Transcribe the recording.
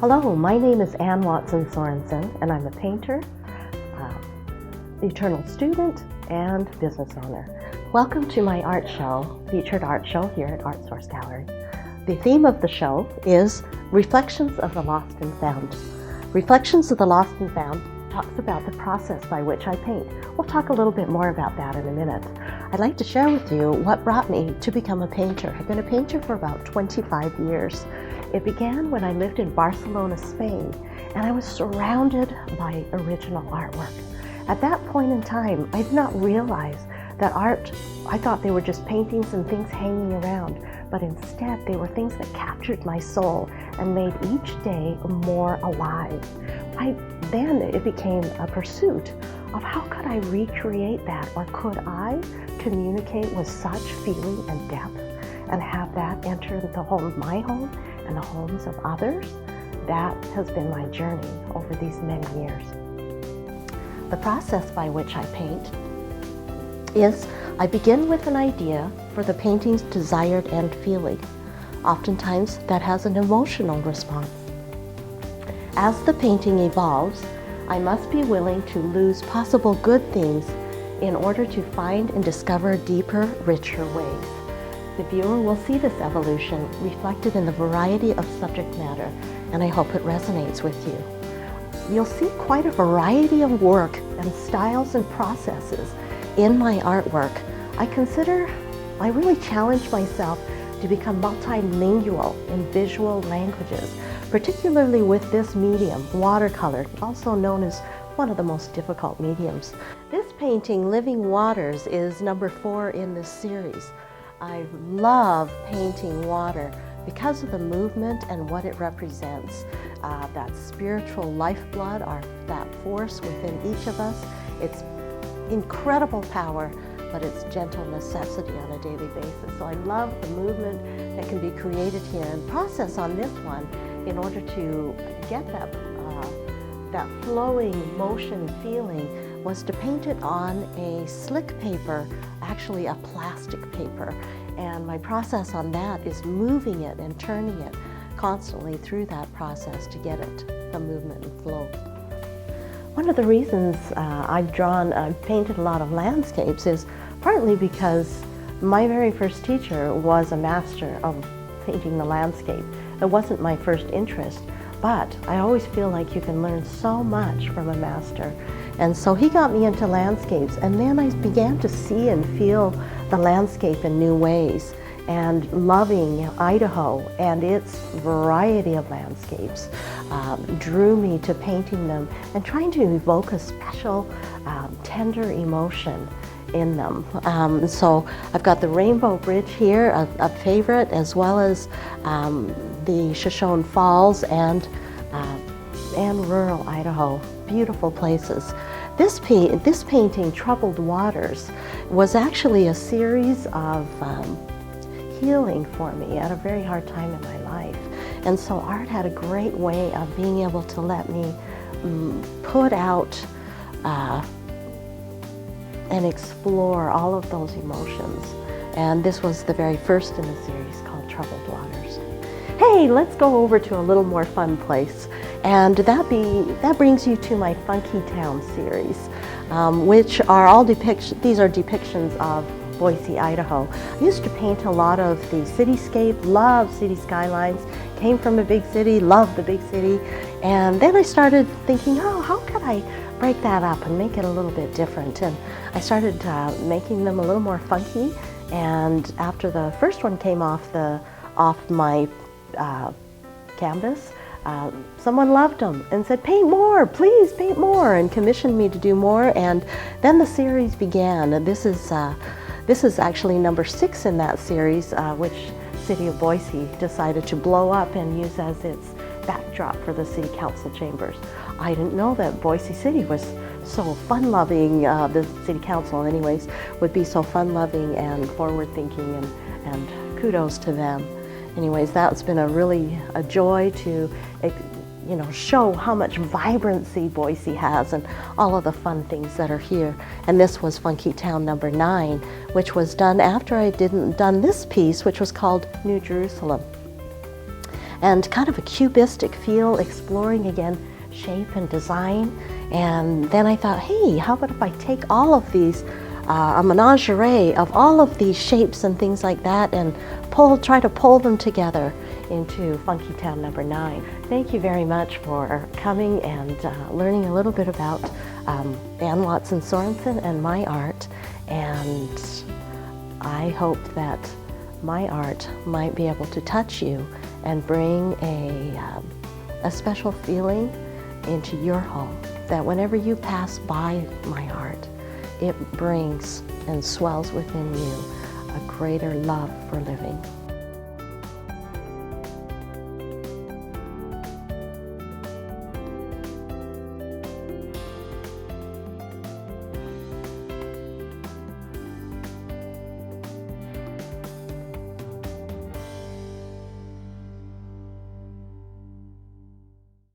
Hello, my name is Ann Watson Sorensen, and I'm a painter, eternal student, and business owner. Welcome to my art show, featured art show here at Art Source Gallery. The theme of the show is Reflections of the Lost and Found. Reflections of the Lost and Found talks about the process by which I paint. We'll talk a little bit more about that in a minute. I'd like to share with you what brought me to become a painter. I've been a painter for about 25 years. It began when I lived in Barcelona, Spain, and I was surrounded by original artwork. At that point in time, I did not realize that art, I thought they were just paintings and things hanging around, but instead they were things that captured my soul and made each day more alive. Then it became a pursuit of how could I recreate that, or could I communicate with such feeling and depth and have that enter the home, my home, and the homes of others. That has been my journey over these many years. The process by which I paint is I begin with an idea for the painting's desired end feeling. Oftentimes that has an emotional response. As the painting evolves, I must be willing to lose possible good things in order to find and discover deeper, richer ways. The viewer will see this evolution reflected in the variety of subject matter, and I hope it resonates with you. You'll see quite a variety of work and styles and processes in my artwork. I really challenge myself to become multilingual in visual languages, particularly with this medium, watercolor, also known as one of the most difficult mediums. This painting, Living Waters, is number 4 in this series. I love painting water because of the movement and what it represents. That spiritual lifeblood, that force within each of us. It's incredible power, but it's gentle necessity on a daily basis. So I love the movement that can be created here, and process on this one in order to get that flowing motion feeling was to paint it on a slick paper, actually a plastic paper. And my process on that is moving it and turning it constantly through that process to get it the movement and flow. One of the reasons I've painted a lot of landscapes is partly because my very first teacher was a master of painting the landscape. It wasn't my first interest, but I always feel like you can learn so much from a master. And so he got me into landscapes, and then I began to see and feel the landscape in new ways, and loving Idaho and its variety of landscapes drew me to painting them and trying to evoke a special tender emotion in them. So I've got the Rainbow Bridge here, a favorite, as well as the Shoshone Falls and rural Idaho, beautiful places. This painting, Troubled Waters, was actually a series of healing for me at a very hard time in my life. And so art had a great way of being able to let me put out and explore all of those emotions. And this was the very first in the series, called Troubled Waters. Hey, let's go over to a little more fun place. And that brings you to my Funky Town series, which are all these are depictions of Boise, Idaho. I used to paint a lot of the cityscape, love city skylines, came from a big city, loved the big city, and then I started thinking, oh, how could I break that up and make it a little bit different? And I started making them a little more funky, and after the first one came off my canvas, someone loved them and said, paint more, please paint more, and commissioned me to do more. And then the series began. And this is actually number 6 in that series, which City of Boise decided to blow up and use as its backdrop for the city council chambers. I didn't know that Boise City was so fun-loving, the city council anyways, would be so fun-loving and forward-thinking, and kudos to them. Anyways, that's been a joy to show how much vibrancy Boise has and all of the fun things that are here. And this was Funky Town number 9, which was done after I done this piece, which was called New Jerusalem. and kind of a cubistic feel, exploring again shape and design. And then I thought, hey, how about if I take all of these, a menagerie of all of these shapes and things like that, and try to pull them together into Funky Town number 9. Thank you very much for coming and learning a little bit about Ann Watson Sorensen and my art, and I hope that my art might be able to touch you and bring a special feeling into your home, that whenever you pass by my art, it brings and swells within you a greater love for living.